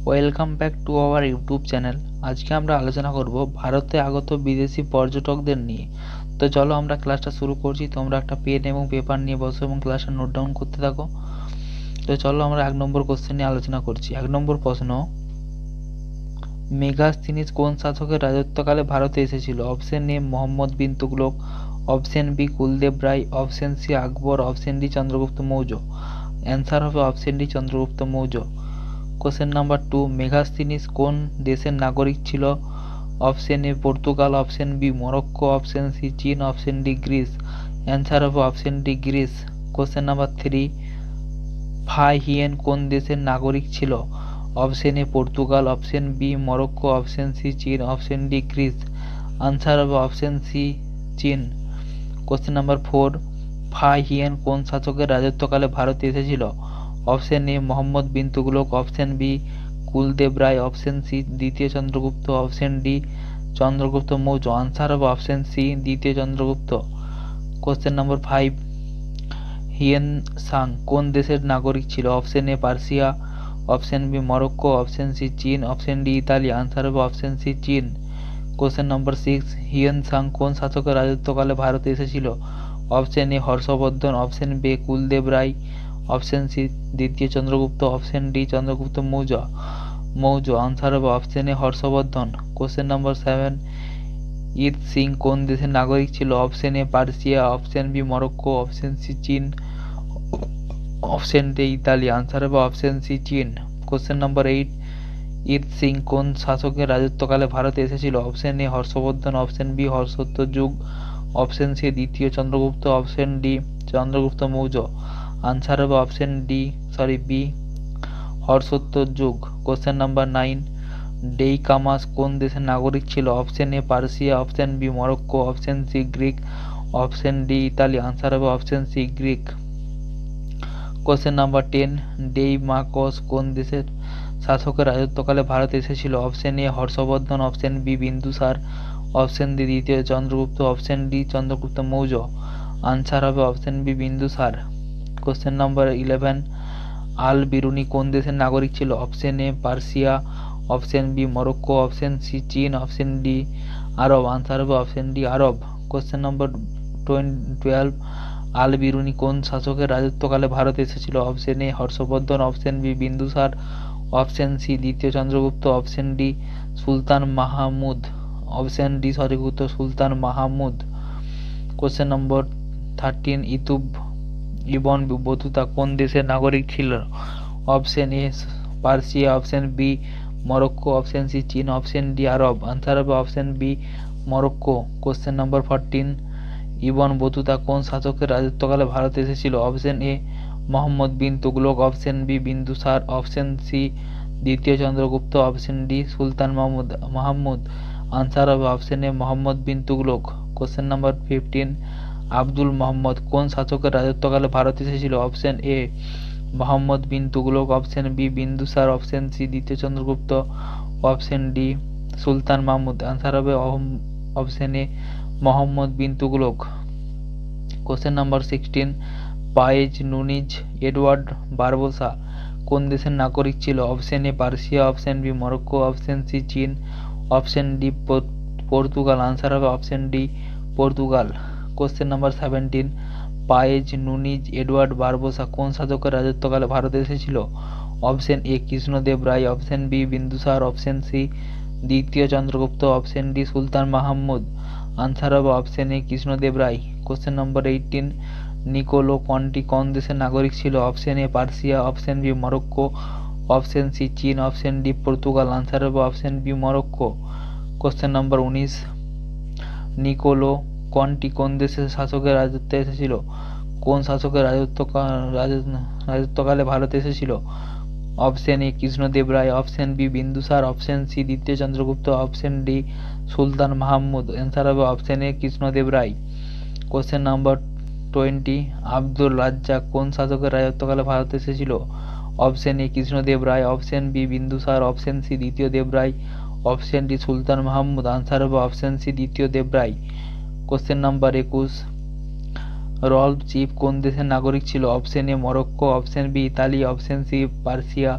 Welcome back to our YouTube channel. আজকে আমরা আলোচনা করব ভারতে আগত বিদেশি পর্যটকদের নিয়ে। তো চলো আমরা ক্লাসটা শুরু করছি। তোমরা একটা পেন এবং পেপার নিয়ে বসো এবং ক্লাসটা নোট ডাউন করতে থাকো। তো চলো আমরা 1 নম্বর কোশ্চেন নিয়ে আলোচনা করছি। 1 নম্বর প্রশ্ন, মেগাস্তিনিস কোন শাসকের রাজত্বকালে ভারতে এসেছিল? Option A Mohammad bin Tughlaq, option B Kuldev Ray, option C Akbar, option D Chandragupta Maurya. Answer হবে option D Chandragupta Maurya. Question number 2, Megasthenes কোন দেশের নাগরিক ছিল? Option A Portugal, option B Morocco, option C চীন, অপশন ডি গ্রিস। অ্যান্সার হবে option D Greece. Question number 3, Fa Hien কোন দেশের নাগরিক ছিল? Option A Portugal, option B Morocco, option C চীন, অপশন ডি গ্রিস। আনসার হবে option C চীন। Question number 4, Fa Hien কোন শাসকের রাজত্বকালে ভারতে এসেছিল? Option A Mohammad bin Tughlaq, option B Kuldev Ray, option C দ্বিতীয় Chandragupta, option D Chandragupta Maurya. Answer হবে অপশন সি দ্বিতীয় Chandragupta. Question number 5, Hiuen Tsang কোন দেশের নাগরিক ছিল? Option A Persia, option B Morocco, option C চীন, অপশন ডি ইতালি। আনসার হবে অপশন সি চীন। কোশ্চেন নাম্বার 6, হিয়েন সাং কোন শাসকের রাজত্বকালে ভারতে এসেছিল? Option A Harshavardhana, option B Kuldev Ray, option C দ্বিতীয় Chandragupta, option D Chandragupta Maurya. Answer হবে option A Harshavardhana. Question number 7, I Tsing কোন দেশের নাগরিক ছিল? Option A Persia, option B Morocco, option C চীন, অপশন ডি ইতালি। আনসার হবে অপশন সি চীন। কোশ্চেন নাম্বার 8, ঈদ সিং কোন শাসকের রাজত্বকালে ভারতে এসেছিল? Option A Harshavardhana, option B হর্ষোত্তর যুগ, অপশন সি দ্বিতীয় Chandragupta, option D Chandragupta Maurya. Answer হবে অপশন বি হর্ষোত্তর যুগ। কোশ্চেন নাম্বার 9, ডেইকামাস কোন দেশের নাগরিক ছিল? Option A Persia, option B Morocco, option C Greek, option D Italy. Answer হবে option C Greek. Question number 10, Deimachus কোন দেশের শাসকের রাজত্বকালে ভারতে এসেছিল? Option A Harshavardhana, option B Bindusara, option D দ্বিতীয় Chandragupta, option D Chandragupta Maurya. Answer হবে option B Bindusara. Question number 11, আল Biruni কোন দেশের নাগরিক ছিল? Option A Persia, option B Morocco, option C চীন, অপশন ডি আরব। আনসার হবে অপশন ডি আরব। কোশ্চেন নাম্বার 12, আল বিরুনি কোন শাসকের রাজত্বকালে ভারতে এসেছিল? Option A Harshavardhana, option B Bindusara, option C দ্বিতীয় Chandragupta, option D Sultan Mahmud, option D Sultan Mahmud. Question number 13, Ibn Battuta কোন দেশের নাগরিক ছিল? Option A Persia, option B Morocco, option C চীন, অপশন ডি আরব। আনসার হবে option B Morocco. Question number 14, Ibn Battuta কোন শাসকের রাজত্বকালে ভারতে এসেছিল? Option A Mohammad bin Tughlaq, option B Bindusara, option C দ্বিতীয় Chandragupta, option D Sultan Mahmud. Answer হবে option A Mohammad bin Tughlaq. Question number 15, Abdul Muhammad কোন শাসকের রাজত্বকালে ভারতে এসেছিল? Option A Mohammad bin Tughlaq, option B Bindusara, option C দ্বিতীয় Chandragupta, option D Sultan Mahmud. Answer হবে option A Mohammad bin Tughlaq. Question number 16, Paes Nuniz Edward Barbosa কোন দেশের নাগরিক ছিল? Option A Persia, option B Morocco, option C চীন, অপশন ডি পর্তুগাল। আনসার হবে option D Portugal. Question number 17, Paes Nuniz Edward Barbosa কোন শাসকের রাজত্বকালে ভারতে এসেছিল? Option A Krishnadeva Raya, option B Bindusara, option C দ্বিতীয় Chandragupta, option D Sultan Mahmud. Answer হবে option A Krishnadeva Raya. Question number 18, Niccolo Conti কোন দেশের নাগরিক ছিল? Option A Persia, option B Morocco, option C চীন, অপশন ডি পর্তুগাল। আনসার হবে option B Morocco. Question number 19, Niccolo Conti কোন দেশের শাসকের রাজত্বে এসেছিল? কোন শাসকের রাজত্বকালে ভারতে এসেছিল? Option A Krishnadeva Raya, option B Bindusara, option C দ্বিতীয় Chandragupta, option D Sultan Mahmud. Answer হবে option A Krishnadeva Raya. Question number 20, Abdul Razzaq কোন শাসকের রাজত্বকালে ভারতে এসেছিল? Option A Krishnadeva Raya, option B Bindusara, option C দ্বিতীয় Deva Raya, option D Sultan Mahmud. Answer হবে অপশন সি দ্বিতীয় Deva Raya. Question number 21, Ralph চিপ কোন দেশের নাগরিক ছিল? Option A Morocco, option B Italy, option C Persia,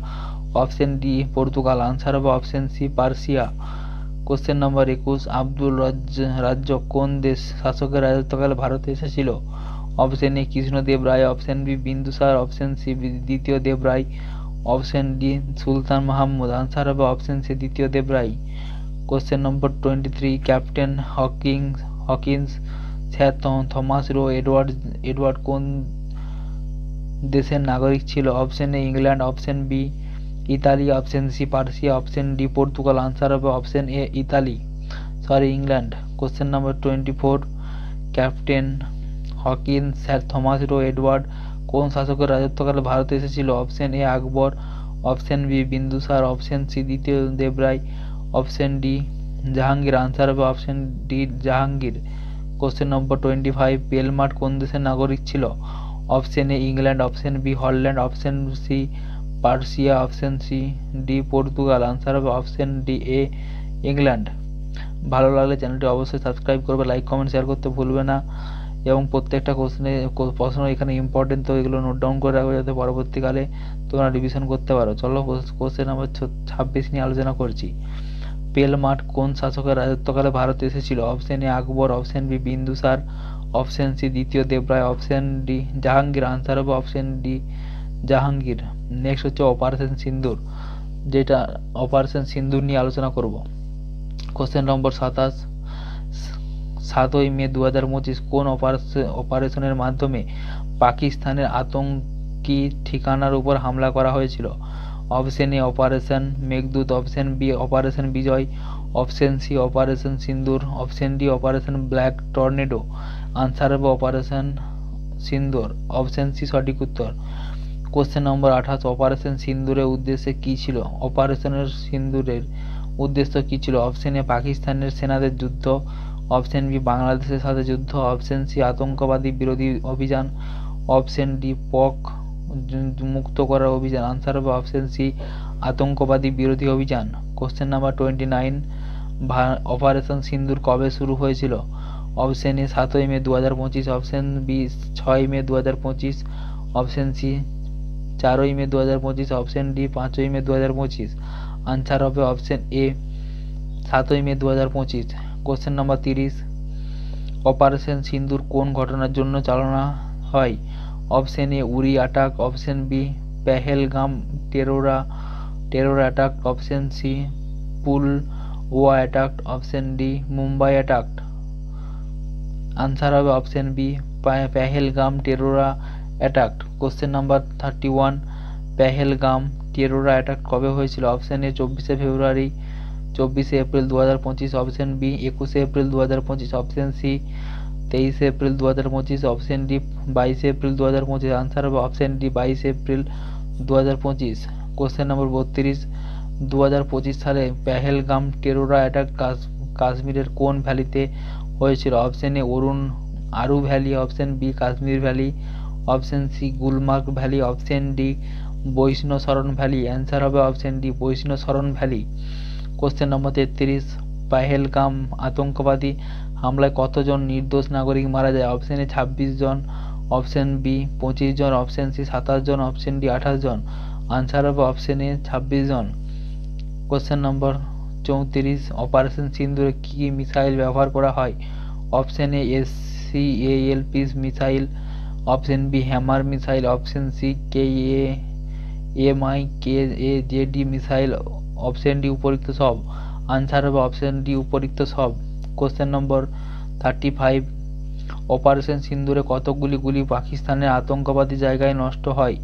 option D Portugal, answer হবে option C Persia. Question number 21, Abdul Razzaq কোন দেশ শাসকের রাজত্বকালে ভারতে এসেছিল? Option A Krishnadeva Raya, option B Bindusara, option C দ্বিতীয় Deva Raya, option D Sultan Mahmud. Answer হবে অপশন সি দ্বিতীয় Deva Raya. Question number 23, captain Hawkins, sir Thomas Roe Edward কোন দেশের নাগরিক ছিল? Option A England, option B Italy, option C Persia, option D Portugal. Answer হবে option A England. Question number 24, captain Hawkins, sir Thomas Roe Edward কোন শাসকের রাজত্বকালে ভারতে এসেছিল? Option A Akbar, option B Bindusara, option C দ্বিতীয় Devaraya, option D Jahangir. Answer হবে option D Jahangir. Question number 25, বেলমার্ট কোন দেশের নাগরিক ছিল? Option A England, option B Holland, option C Persia, option C D Portugal. Answer হবে অপশন ডি এ ইংল্যান্ড। ভালো লাগলে চ্যানেলটি অবশ্যই সাবস্ক্রাইব করবে, লাইক কমেন্ট শেয়ার করতে ভুলবে না এবং প্রত্যেকটা প্রশ্ন এখানে ইম্পর্টেন্ট, তো এগুলো নোট ডাউন করে রাখবে যাতে পরবর্তীকালে তোমরা রিভিশন করতে পারো। চলো কোশ্চেন নাম্বার 26 নিয়ে আলোচনা করছি। বেলমার্ট কোন শাসকের রাজত্বকালে ভারতে এসেছিল? Option A Akbar, option B Bindusara, option C দ্বিতীয় Devaraya, option D Jahangir. Answer হবে অপশন ডি জাহাঙ্গীর। নেক্সট হচ্ছে অপারেশন সিন্দুর, যেটা অপারেশন সিন্দুর নিয়ে আলোচনা করব। কোশ্চেন নম্বর 27, 7ই মে 2025 কোন অপারেশনের মাধ্যমে পাকিস্তানের আতঙ্কি ঠিকানার উপর হামলা করা হয়েছিল? Option A operation Meghdoot, option B operation Vijay, option C operation Sindoor, option D operation black tornado. Answer হবে অপারেশন সিন্দুর, অপশন সি সঠিক উত্তর। কোশ্চেন নম্বর 28, অপারেশন সিন্দুরের উদ্দেশ্য কি ছিল? অপারেশনের সিন্দুরের উদ্দেশ্য কি ছিল? অপশন এ পাকিস্তানের সেনাদের যুদ্ধ, অপশন বি বাংলাদেশের সাথে যুদ্ধ, অপশন সি আতঙ্কবাদী বিরোধী অভিযান, অপশন ডি পক মুক্ত করার অভিযান। আনসার হবে অপশন সি আতঙ্কবাদী বিরোধী অভিযান। কোশ্চেন নাম্বার 29, অপারেশন সিন্দুর কবে শুরু হয়েছিল? অপশন এ 7ই মে 2025, অপশন বি 6ই মে 2025, অপশন সি 4ই মে 2025, অপশন ডি 5ই মে 2025। আনসার হবে অপশন এ 7ই May 2025। Question number 30, operation Sindoor কোন ঘটনার জন্য চালানো হয়? Option A Uri attack, option B Pahalgam terror attack, option C Pulwama attack, option D Mumbai attack. Answer হবে option B Pahalgam terror attack. Question number 31, Pahalgam terror attack কবে হয়েছিল? অপশন এ 24শে ফেব্রুয়ারি, 24শে এপ্রিল 2025, অপশন বি 21শে এপ্রিল 2025, অপশন সি 23শে April 2025, option D 22শে April 2025। Answer হবে option D 22শে এপ্রিল 2025। কোশ্চেন নম্বর 32, 2025 সালে পেহেলগাম টেরর অ্যাটাক কাশ্মীরের কোন ভ্যালিতে হয়েছিল? Option A Aru valley, option B Kashmir valley, option C Gulmarg valley, option D বৈষ্ণবশরণ ভ্যালি। অ্যান্সার হবে অপশন ডি বৈষ্ণবশরণ ভ্যালি। কোশ্চেন নম্বর 33, পেহেলগাম আতঙ্কবাদী হামলায় কতজন নির্দোষ নাগরিক মারা যায়? অপশন এ 26 জন, অপশন বি 25 জন, অপশন সি 27 জন, অপশন ডি 28 জন। আনসার হবে অপশন এ 26 জন। কোশ্চেন নম্বর 34, অপারেশন সিন্দুরে কি মিসাইল ব্যবহার করা হয়? অপশন এ SCALP missile, option B hammer missile, option C KAMI-KAJD missile, option D উপরিক্ত সব। আনসার হবে অপশন ডি উপরিক্ত সব। কোশ্চেন নম্বর 35, অপারেশন সিন্দুরে কতগুলি গুলি পাকিস্তানের আতঙ্কবাদী জায়গায় নষ্ট হয়?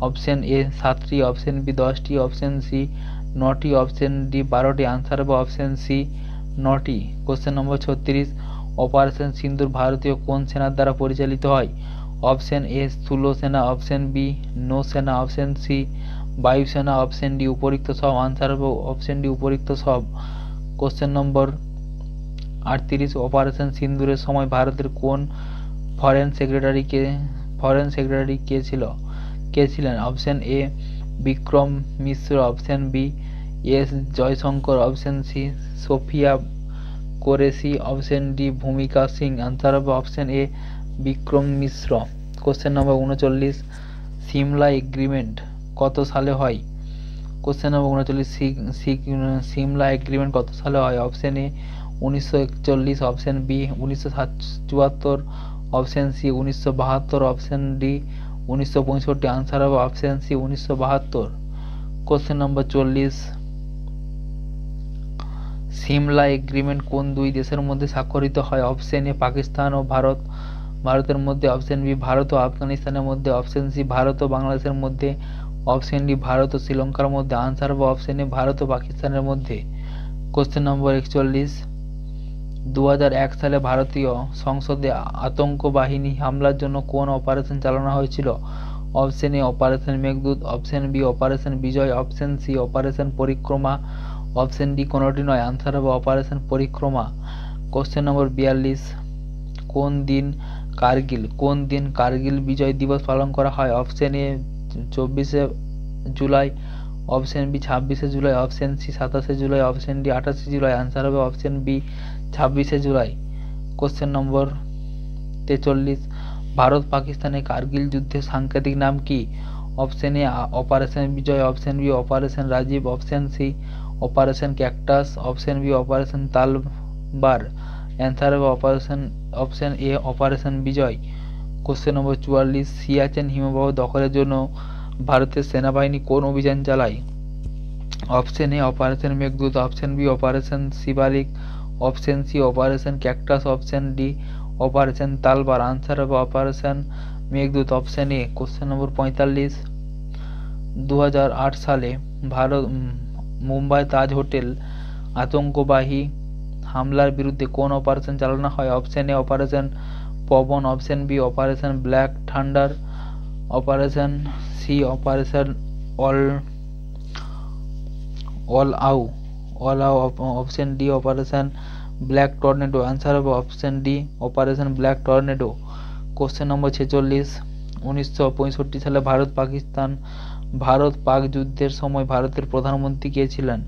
অপশন এ 7টি, অপশন বি 10টি, অপশন সি 9টি, অপশন ডি 12টি। আনসার হবে অপশন সি 9টি। কোশ্চেন নম্বর 36, অপারেশন সিন্দুর ভারতীয় কোন সেনার দ্বারা পরিচালিত হয়? অপশন এ স্থূল সেনা, অপশন বি নৌসেনা, অপশন সি বায়ুসেনা, অপশন ডি উপরিক্ত সব। আনসার হবে অপশন ডি উপরিক্ত সব। কোশ্চেন নম্বর 38, অপারেশন সিন্দুরের সময় ভারতের কোন ফরেন সেক্রেটারি কে ছিলেন? Option A Vikram Mishra, option B S Jaishankar, option C Sofiya Qureshi, option D Bhumika Singh. Answer হবে option A Vikram Mishra. Question number 39, Shimla agreement কত সালে হয়? কোশ্চেন নম্বর 39, সিমলা এগ্রিমেন্ট কত সালে হয়? Option A 1941, option B 1974, option C 1972, option D 1965। Answer হবে option C 1972। Question number 40, Simla agreement কোন দুই দেশের মধ্যে স্বাক্ষরিত হয়? অপশন এ পাকিস্তান ও ভারতের মধ্যে, অপশন বি ভারত ও আফগানিস্তানের মধ্যে, অপশন সি ভারত ও বাংলাদেশের মধ্যে, অপশন ডি ভারত ও শ্রীলঙ্কার মধ্যে। আনসার হবে অপশন এ ভারত ও পাকিস্তানের মধ্যে। কোশ্চেন নম্বর 41, 2001 সালে ভারতীয় সংসদে আতঙ্ক বাহিনী হামলার জন্য কোন অপারেশন চালানো হয়েছিল? Option A operation Meghdoot, option B operation Vijay, option C operation Parikrama, option D কোনোটি নয়। আনসার হবে অপারেশন পরিক্রমা। কোশ্চেন নম্বর 42, কোন দিন কার্গিল বিজয় দিবস পালন করা হয়? অপশন এ 24শে জুলাই, অপশন বি 26শে জুলাই, অপশন সি 27শে জুলাই, অপশন ডি 28শে জুলাই। আনসার হবে অপশন বি 26শে জুলাই। কোশ্চেন নম্বর 43, ভারত পাকিস্তানের কার্গিল যুদ্ধের সাংকেতিক নাম কি? Option A operation Vijay, option B operation Rajiv, option C operation cactus, option B operation Talwar. Answer হবে option A operation Vijay. Question number 44, Siachen হিমবাহ দখলের জন্য ভারতের সেনাবাহিনী কোন অভিযান চালায়? Option A operation Meghdoot, option B operation Shivalik, option C operation cactus, option D operation Talwar. Answer হবে operation Meghdoot, option A. Question number 45, 2008 সালে মুম্বাই তাজ হোটেল আতঙ্কবাহী হামলার বিরুদ্ধে কোন অপারেশন চালানো হয়? Option A operation Pavan, option B operation black thunder, operation C operation all out, option D operation black tornado. Answer হবে option D operation black tornado. Question number 46, 1965 সালে ভারত পাক যুদ্ধের সময় ভারতের প্রধানমন্ত্রী কে ছিলেন?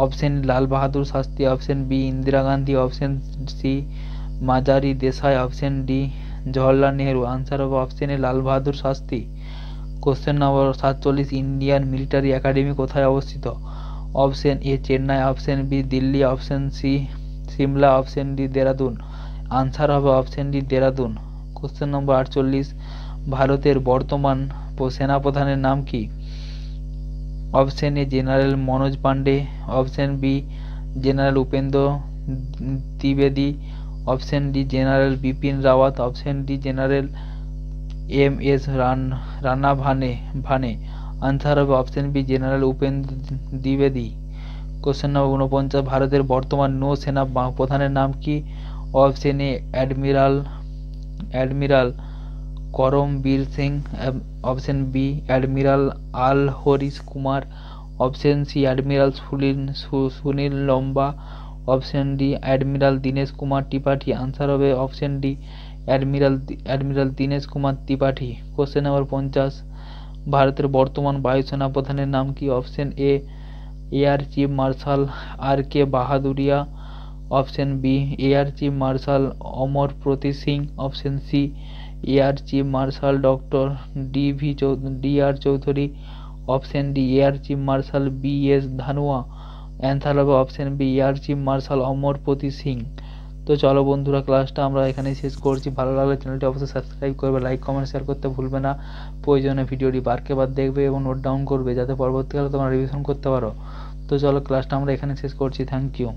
Option Lal Bahadur Shastri, option B Indira Gandhi, option C মাজারি Desai, option D Jawaharlal Nehru. Answer হবে option A Lal Bahadur Shastri. Question number 47, Indian military academy কোথায় অবস্থিত? Option A Chennai, option B Delhi, option C Shimla, option D Dehradun. Answer হবে option D Dehradun. Question number 48, ভারতের বর্তমান সেনাপ্রধানের নাম কি? Option A general Manoj Pande, option B general Upendra দ্বিবেদী, option D general Bipin Rawat, option D general M S. রানা ভানে। আনসার হবে অপশন বি জেনারেল উপেন্দ্র দ্বিবেদী। কোশ্চেন নম্বর 49, ভারতের বর্তমান নৌসেনা প্রধানের নাম কি? Option A admiral Karambir Singh, option B admiral R Harish Kumar, option C admiral Sunil Lanba, option D admiral Dinesh Kumar Tripathi. Answer হবে option D admiral Dinesh Kumar Tripathi. Question number 50, ভারতের বর্তমান বায়ুসেনা প্রধানের নাম কি? Option A air chief martial R K Bhadauria, option B air chief marshal Amarpreet Singh, option C air chief marshal doctor D R. Chaudhari, option D air chief marshal B S. Dhanoa. Answer হবে option B air chief marshal Amarpreet Singh. তো চলো বন্ধুরা, ক্লাসটা আমরা এখানেই শেষ করছি। ভালো লাগলে চ্যানেলটি অবশ্যই সাবস্ক্রাইব করবে, লাইক কমেন্ট শেয়ার করতে ভুলবে না। প্রয়োজনে ভিডিওটি বারকে বার দেখবে এবং নোট ডাউন করবে, যাতে পরবর্তীকালে তোমরা রিভিশন করতে পারো। তো চলো, ক্লাসটা আমরা এখানে শেষ করছি। Thank you.